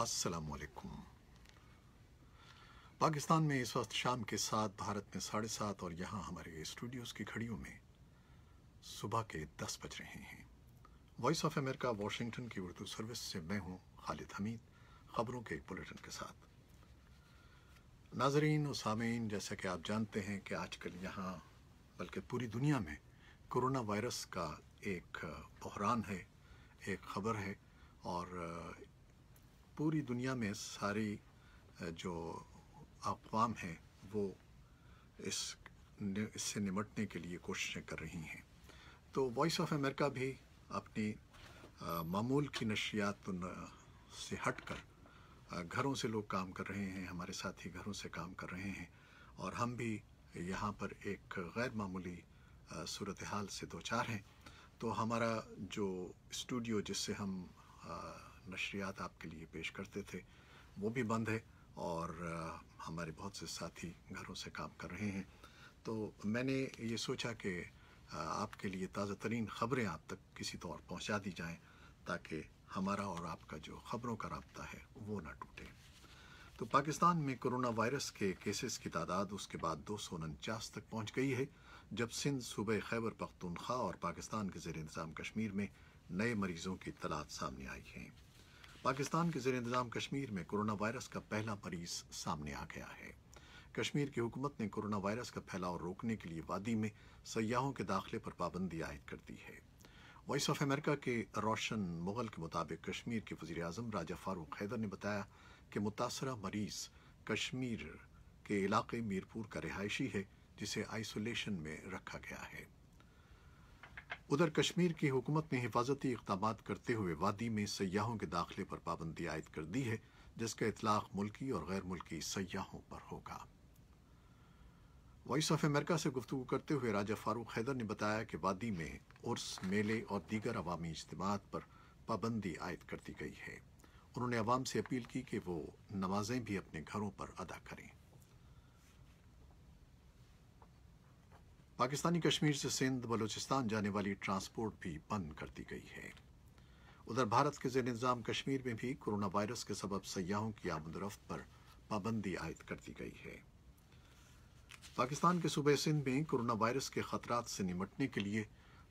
अस्सलामुअलैकुम। पाकिस्तान में इस वक्त शाम के 7, भारत में 7:30 और यहाँ हमारे स्टूडियोज़ की घड़ियों में सुबह के 10 बज रहे हैं। वॉइस ऑफ अमेरिका वाशिंगटन की उर्दू सर्विस से मैं हूँ खालिद हमीद, ख़बरों के एक बुलेटिन के साथ। नाज़रीन और सामीन, जैसा कि आप जानते हैं कि आजकल यहाँ बल्कि पूरी दुनिया में कोरोना वायरस का एक बहरान है, एक ख़बर है और पूरी दुनिया में सारी जो अक़वाम हैं वो इससे निमटने के लिए कोशिशें कर रही हैं। तो वॉइस ऑफ अमेरिका भी अपनी मामूल की नशियात से हटकर घरों से लोग काम कर रहे हैं, हमारे साथी घरों से काम कर रहे हैं और हम भी यहाँ पर एक गैर मामूली सूरत हाल से दो चार हैं। तो हमारा जो स्टूडियो जिससे हम नशरियात आपके लिए पेश करते थे वो भी बंद है और हमारे बहुत से साथी घरों से काम कर रहे हैं। तो मैंने ये सोचा कि आपके लिए ताज़ा तरीन ख़बरें आप तक किसी तौर पहुंचा दी जाएं ताकि हमारा और आपका जो ख़बरों का राब्ता है वो ना टूटे। तो पाकिस्तान में कोरोना वायरस के केसेस की तादाद उसके बाद 249 तक पहुंच गई है, जब सिंध, सूबे खैबर पख्तूनख्वा और पाकिस्तान के ज़ेर इंतज़ाम कश्मीर में नए मरीज़ों की इत्तलात सामने आई हैं। पाकिस्तान के ज़ेर इंतज़ाम कश्मीर में कोरोना वायरस का पहला मरीज़ सामने आ गया है। कश्मीर की हुकूमत ने कोरोना वायरस का फैलाव रोकने के लिए वादी में सयाहों के दाखिले पर पाबंदी आयद कर दी है। वॉइस ऑफ अमेरिका के रोशन मुगल के मुताबिक कश्मीर के वज़ीर आज़म राजा फारूक हैदर ने बताया कि मुतासरा मरीज़ कश्मीर के इलाके मीरपुर का रिहायशी है, जिसे आइसोलेशन में रखा गया है। उधर कश्मीर की हुकूमत ने हिफाजती इक़दाम करते हुए वादी में सयाहों के दाखिले पर पाबंदी आयद कर दी है, जिसका इतलाक़ मुल्की और गैर मुल्की सयाहों पर होगा। वॉइस ऑफ अमेरिका से गुफ्तगू करते हुए राजा फारूक हैदर ने बताया कि वादी में उर्स, मेले और दीगर अवामी इज्तिमात पर पाबंदी आयद कर दी गई है। उन्होंने अवाम से अपील की कि वो नमाजें भी अपने घरों पर अदा करें। पाकिस्तानी कश्मीर से सिंध, बलूचिस्तान जाने वाली ट्रांसपोर्ट भी बंद कर दी गई है। उधर भारत के ज़ेर इंतज़ाम कश्मीर में भी कोरोना वायरस के सबब सयाहों की आमद-ओ-रफ्त पर पाबंदी आयद कर दी गई है। पाकिस्तान के सूबे सिंध में कोरोना वायरस के ख़तरात से निमटने के लिए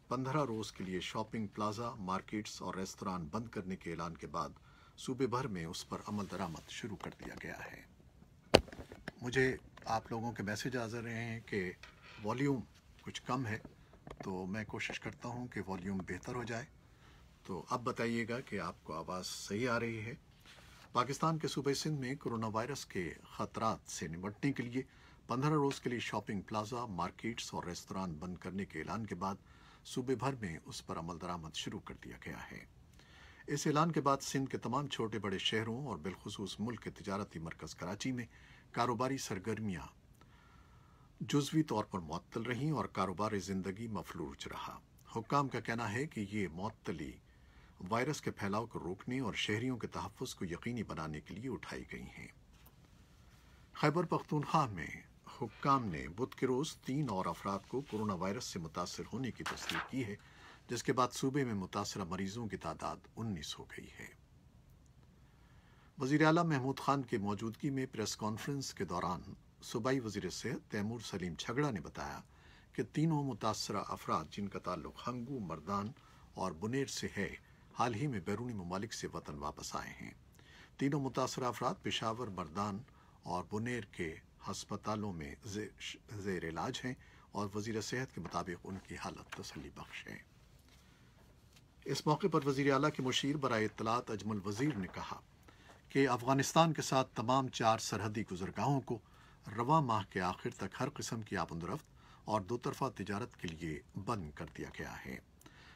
15 रोज़ के लिए शॉपिंग प्लाजा, मार्केट्स और रेस्तरान बंद करने के ऐलान के बाद सूबे भर में उस पर अमल दरामद शुरू कर दिया गया है। मुझे आप लोगों के मैसेज आ रहे हैं कि वॉल्यूम कुछ कम है, तो मैं कोशिश करता हूं कि वॉल्यूम बेहतर हो जाए। तो अब बताइएगा कि आपको आवाज़ सही आ रही है। पाकिस्तान के सूबे सिंध में कोरोना वायरस के ख़तरात से निपटने के लिए 15 रोज़ के लिए शॉपिंग प्लाजा, मार्केट्स और रेस्तरान बंद करने के ऐलान के बाद सूबे भर में उस पर अमल दरामद शुरू कर दिया गया है। इस ऐलान के बाद सिंध के तमाम छोटे बड़े शहरों और बिलखुसूस मुल्क के तिजारती मरकज़ कराची में कारोबारी सरगर्मियाँ जुज़वी तौर पर मुअत्तल रहीं और कारोबारी ज़िंदगी मफलूज रहा। हुक्काम का कहना है कि ये मुअत्तली वायरस के फैलाव को रोकने और शहरियों के तहफ़्फ़ुज़ को यकीनी बनाने के लिए उठाई गई हैं। खैबर पख्तूनख्वा में हुक्काम ने बुध के रोज़ 3 और अफराद को कोरोना वायरस से मुतासर होने की तस्दीक की है, जिसके बाद सूबे में मुतासरा मरीज़ों की तादाद 19 हो गई है। वज़ीर आला महमूद खान की मौजूदगी में प्रेस कॉन्फ्रेंस के दौरान सूबाई वज़ीर सेहत तैमूर सलीम छगड़ा ने बताया कि तीनों मुतासरा अफराद, जिनका ताल्लुक़ हंगू, मर्दान और बुनेर से है, हाल ही में बैरूनी ममालिक से वतन वापस आए हैं। तीनों मुतासरा अफराद पेशावर, मर्दान और बुनेर के हस्पतालों में ज़ेर इलाज हैं और वज़ीर सेहत के मुताबिक उनकी हालत तसल्ली बख्श है। इस मौके पर वज़ीर आला के मुशीर बराए इत्तलात अजमल वज़ीर ने कहा कि अफ़गानिस्तान के साथ तमाम 4 सरहदी गुज़रगाहों को रवां माह के आखिर तक हर किस्म की आमद-ओ-रफ्त और दो तरफ़ा तिजारत के लिए बंद कर दिया गया है।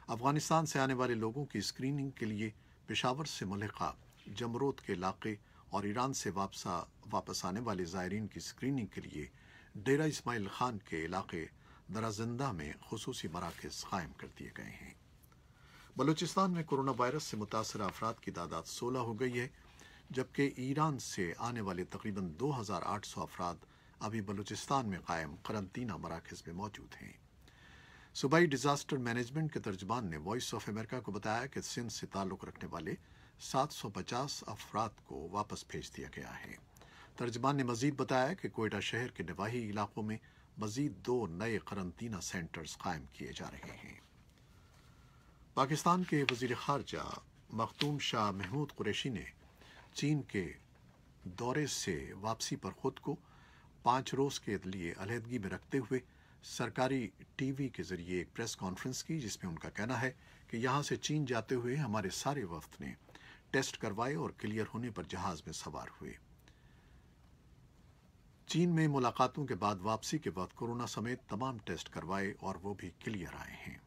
अफ़गानिस्तान से आने वाले लोगों की स्क्रीनिंग के लिए पेशावर से मुल्हिक़ा जमरोद के इलाके और ईरान से वापस आने वाले ज़ायरीन की स्क्रीनिंग के लिए डेरा इस्माइल खान के इलाके दराज़िंदा में खुसूसी मराकज़ क़ायम कर दिए गए हैं। बलूचिस्तान में कोरोना वायरस से मुतासरा अफराद की तादाद 16 हो गई है, जबकि ईरान से आने वाले तकरीबन 2800 अफराद अभी बलूचिस्तान में कायम करंतना मराकज़ में मौजूद हैं। सूबाई डिज़ास्टर मैनेजमेंट के तर्जमान ने वॉइस ऑफ अमेरिका को बताया कि सिंध से ताल्लुक़ रखने वाले 750 अफराद को वापस भेज दिया गया है। तर्जमान ने मजीद बताया कि कोयटा शहर के नवाही इलाकों में मजीद 2 नए करंतना सेंटर्स कायम किए जा रहे हैं। पाकिस्तान के वजीर खारजा मखदूम शाह महमूद कुरैशी ने चीन के दौरे से वापसी पर खुद को 5 रोज़ के लिए अलहदगी में रखते हुए सरकारी टीवी के जरिए एक प्रेस कॉन्फ्रेंस की, जिसमें उनका कहना है कि यहाँ से चीन जाते हुए हमारे सारे वफ्द ने टेस्ट करवाए और क्लियर होने पर जहाज में सवार हुए। चीन में मुलाकातों के बाद वापसी के वक्त कोरोना समेत तमाम टेस्ट करवाए और वो भी क्लियर आए हैं।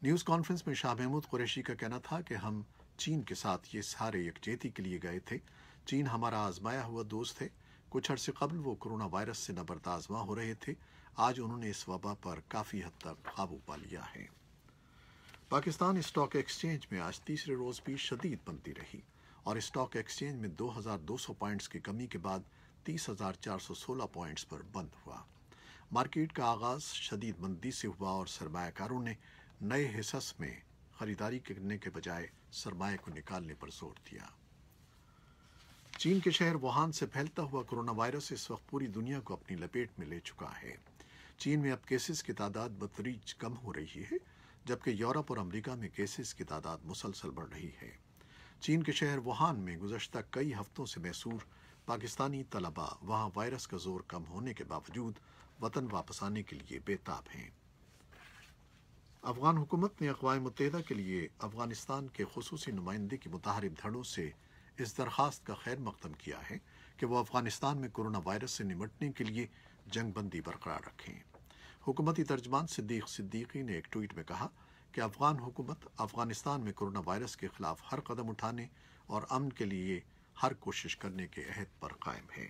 न्यूज़ कॉन्फ्रेंस में शाह महमूद कुरैशी का कहना था कि हम चीन के साथ ये सारे यकजहती के लिए गए थे। चीन हमारा आजमाया हुआ दोस्त है। कुछ अरसे कबल वो कोरोना वायरस से नबरदाज़मा हो रहे थे। आज उन्होंने इस वबा पर काफ़ी हद तक काबू पा लिया है। पाकिस्तान स्टॉक एक्सचेंज में आज तीसरे रोज़ भी शदीद मंदी रही और स्टॉक एक्सचेंज में 2200 पॉइंट्स की कमी के बाद 30,416 पॉइंट्स पर बंद हुआ। मार्केट का आगाज़ शदीद मंदी से हुआ और सरमायाकारों ने नए हिस्स में खरीदारी करने के बजाय सरमाए को निकालने पर जोर दिया। चीन के शहर वुहान से फैलता हुआ कोरोना वायरस इस वक्त पूरी दुनिया को अपनी लपेट में ले चुका है। चीन में अब केसेस की तादाद बतदरीज कम हो रही है, जबकि यूरोप और अमेरिका में केसेस की तादाद मुसलसल बढ़ रही है। चीन के शहर वुहान में गुज़श्ता कई हफ्तों से मैसूर पाकिस्तानी तलबा वहाँ वायरस का जोर कम होने के बावजूद वतन वापस आने के लिए बेताब हैं। अफगान हुकूमत ने अक़वाम मुत्तहिदा के लिए अफगानिस्तान के खुसूसी नुमाइंदे की मुताहरिब धड़ों से इस दरख्वास्त का खैर मकदम किया है कि वो अफगानिस्तान में कोरोना वायरस से निमटने के लिए जंग बंदी बरकरार रखें। हुकूमती तर्जमान सिद्दीक सिद्दीकी ने एक ट्वीट में कहा कि अफगान हुकूमत अफगानिस्तान में कोरोना वायरस के खिलाफ हर कदम उठाने और अमन के लिए हर कोशिश करने के अहद पर कायम है।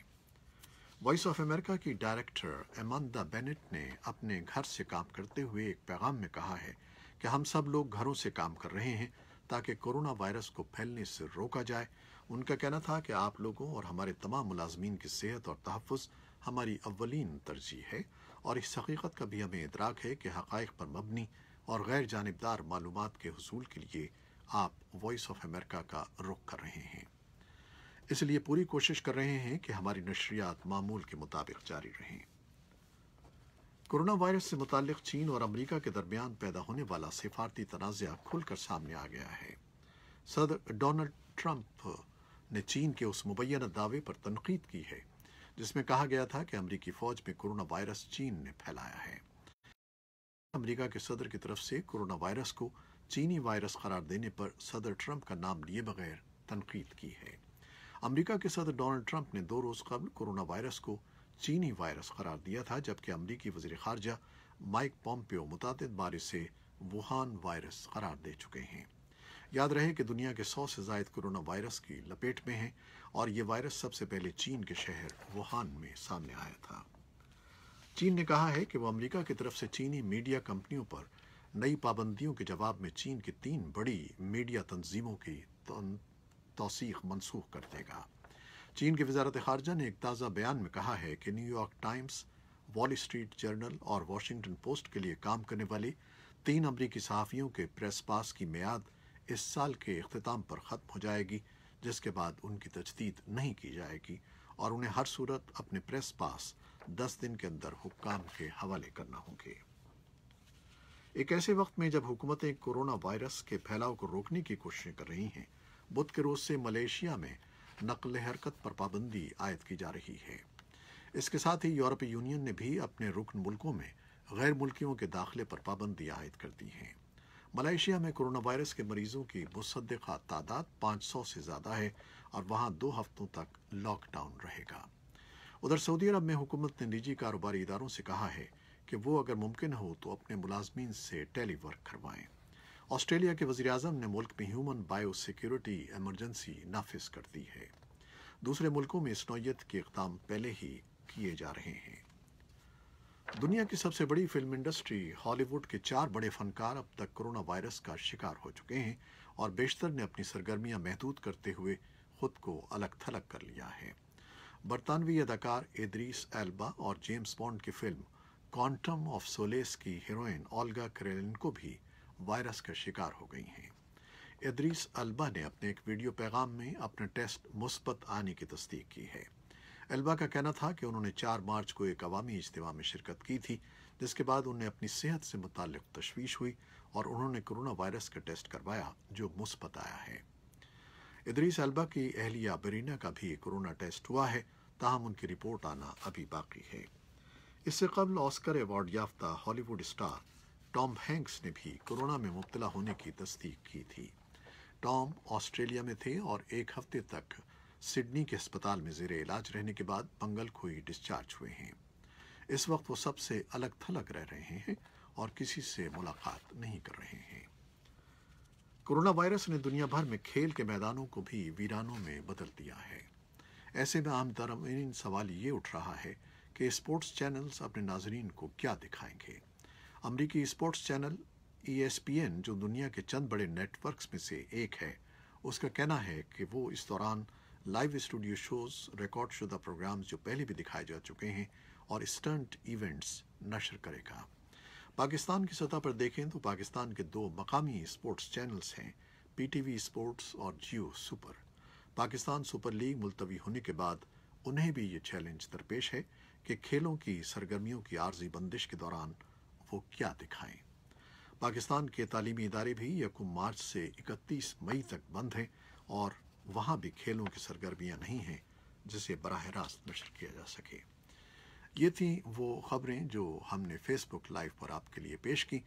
वॉइस ऑफ अमेरिका की डायरेक्टर एमांदा बेनेट ने अपने घर से काम करते हुए एक पैगाम में कहा है कि हम सब लोग घरों से काम कर रहे हैं ताकि कोरोना वायरस को फैलने से रोका जाए। उनका कहना था कि आप लोगों और हमारे तमाम मुलाजमीन की सेहत और तहफ़्फ़ुज़ हमारी अव्वलीन तरजीह है और इस हकीकत का भी हमें इदराक है कि हक़ाइक़ पर मबनी और गैर जानिबदार मालूमात के हुसूल के लिए आप वॉइस ऑफ अमेरिका का रुख कर रहे हैं। इसलिए पूरी कोशिश कर रहे हैं कि हमारी नशरियात मामूल के मुताबिक जारी रहें। कोरोना वायरस से मुताल्लिक़ चीन और अमेरिका के दरमियान पैदा होने वाला सिफारती तनाज़ा खुलकर सामने आ गया है। सदर डोनाल्ड ट्रंप ने चीन के उस मुबैना दावे पर तनकीद की है जिसमें कहा गया था कि अमेरिकी फ़ौज में कोरोना वायरस चीन ने फैलाया है। अमेरिका के सदर की तरफ से कोरोना वायरस को चीनी वायरस करार देने पर सदर ट्रंप का नाम लिए बगैर तनकीद की है। अमेरिका के सदर डोनाल्ड ट्रंप ने 2 रोज़ कबल कोरोना वायरस को चीनी वायरस करार दिया था, जबकि अमेरिकी वज़ीर ख़ारजा माइक पॉम्पियो मुतादिद बार इसे वुहान वायरस करार दे चुके हैं। याद रहे कि दुनिया के 100 से ज़ायद कोरोना वायरस की लपेट में हैं और ये वायरस सबसे पहले चीन के शहर वुहान में सामने आया था। चीन ने कहा है कि वो अमेरिका की तरफ से चीनी मीडिया कंपनियों पर नई पाबंदियों के जवाब में चीन की 3 बड़ी मीडिया तंजीमों की तौसीक़ मनसूख कर देगा। चीन की वज़ारत ख़ारजा ने एक ताज़ा बयान में कहा है कि New York times, wall street journal और वाशिंगटन पोस्ट के लिए काम करने वाले 3 अमरीकी सहाफ़ियों के प्रेस पास की मियाद इस साल के इख्तिताम पर ख़त्म हो जाएगी, जिसके बाद उनकी तजदीद नहीं की जाएगी और उन्हें हर सूरत अपने प्रेस पास 10 दिन के अंदर हुक्काम के हवाले करना होंगे। एक ऐसे वक्त में जब हुकूमतें कोरोना वायरस के फैलाव को रोकने की कोशिशें कर रही हैं, बुध के रोज़ से मलेशिया में नक़ल हरकत पर पाबंदी आयद की जा रही है। इसके साथ ही यूरोपीय यूनियन ने भी अपने रुकन मुल्कों में गैर मुल्कियों के दाखिले पर पाबंदी आयद कर दी है। मलेशिया में कोरोना वायरस के मरीजों की मुसद्दिक़ा तादाद 500 से ज़्यादा है और वहाँ 2 हफ्तों तक लॉकडाउन रहेगा। उधर सऊदी अरब में हुकूमत ने निजी कारोबारी इदारों से कहा है कि वो अगर मुमकिन हो तो अपने मुलाजमीन से टेली वर्क करवाएं। ऑस्ट्रेलिया के वज़ीर आज़म ने मुल्क में ह्यूमन बायो सिक्योरिटी एमरजेंसी नाफिज कर दी है। दूसरे मुल्कों में इस नौयत के इक़दाम पहले ही किए जा रहे हैं। दुनिया की सबसे बड़ी फिल्म इंडस्ट्री हॉलीवुड के 4 बड़े फनकार अब तक कोरोना वायरस का शिकार हो चुके हैं और बेशतर ने अपनी सरगर्मियां महदूद करते हुए खुद को अलग थलग कर लिया है। बरतानवी अदाकार इदरीस एल्बा और जेम्स बॉन्ड की फिल्म क्वांटम ऑफ सोलेस की हीरोइन ओल्गा कुरिलेनको भी वायरस का शिकार हो गई हैं। इदरीस अल्बा ने अपने एक वीडियो पैगाम में अपना टेस्ट मुस्बत आने की तस्दीक की है। अल्बा का कहना था कि उन्होंने 4 मार्च को एक अवामी इज्तिमा में शिरकत की थी, जिसके बाद उन्हें अपनी सेहत से मुताल्लिक तशवीश हुई और उन्होंने कोरोना वायरस का टेस्ट करवाया जो मुस्बत आया है। इदरीस अल्बा की अहलिया बरीना का भी कोरोना टेस्ट हुआ है, ताहम उनकी रिपोर्ट आना अभी बाकी है। इससे कबल ऑस्कर अवार्ड याफ्ता हॉलीवुड स्टार टॉम हैंक्स ने भी कोरोना में मुब्तला होने की तस्दीक की थी। टॉम ऑस्ट्रेलिया में थे और एक हफ्ते तक सिडनी के अस्पताल में ज़ेरे इलाज रहने के बाद मंगल को ही डिस्चार्ज हुए हैं। इस वक्त वो सबसे अलग थलग रह रहे हैं और किसी से मुलाकात नहीं कर रहे हैं। कोरोना वायरस ने दुनिया भर में खेल के मैदानों को भी वीरानों में बदल दिया है। ऐसे में आम तरीन सवाल ये उठ रहा है कि स्पोर्ट्स चैनल्स अपने नाजरीन को क्या दिखाएंगे। अमरीकी स्पोर्ट्स चैनल ESPN, जो दुनिया के चंद बड़े नेटवर्क्स में से एक है, उसका कहना है कि वो इस दौरान लाइव स्टूडियो शोज, रिकॉर्ड शुदा प्रोग्राम्स जो पहले भी दिखाए जा चुके हैं और स्टंट इवेंट्स नशर करेगा। पाकिस्तान की सतह पर देखें तो पाकिस्तान के 2 मकामी स्पोर्ट्स चैनल्स हैं, PTV स्पोर्ट्स और जियो सुपर। पाकिस्तान सुपर लीग मुलतवी होने के बाद उन्हें भी ये चैलेंज दरपेश है कि खेलों की सरगर्मियों की आर्जी बंदिश के दौरान वो क्या दिखाएं। पाकिस्तान के तालीमी इदारे भी 1 मार्च से 31 मई तक बंद हैं और वहाँ भी खेलों की सरगर्मियाँ नहीं हैं जिसे बराह रास्त नशर किया जा सके। ये थी वो ख़बरें जो हमने फेसबुक लाइव पर आपके लिए पेश की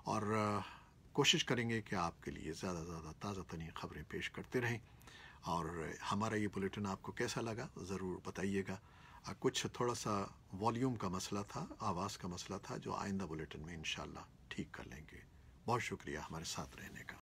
और कोशिश करेंगे कि आपके लिए ज़्यादा से ज़्यादा ताज़ा तरीन ख़बरें पेश करते रहें। और हमारा ये बुलेटिन आपको कैसा लगा ज़रूर बताइएगा। कुछ थोड़ा सा वॉल्यूम का मसला था, आवाज़ का मसला था, जो आइंदा बुलेटिन में इंशाल्लाह ठीक कर लेंगे। बहुत शुक्रिया हमारे साथ रहने का।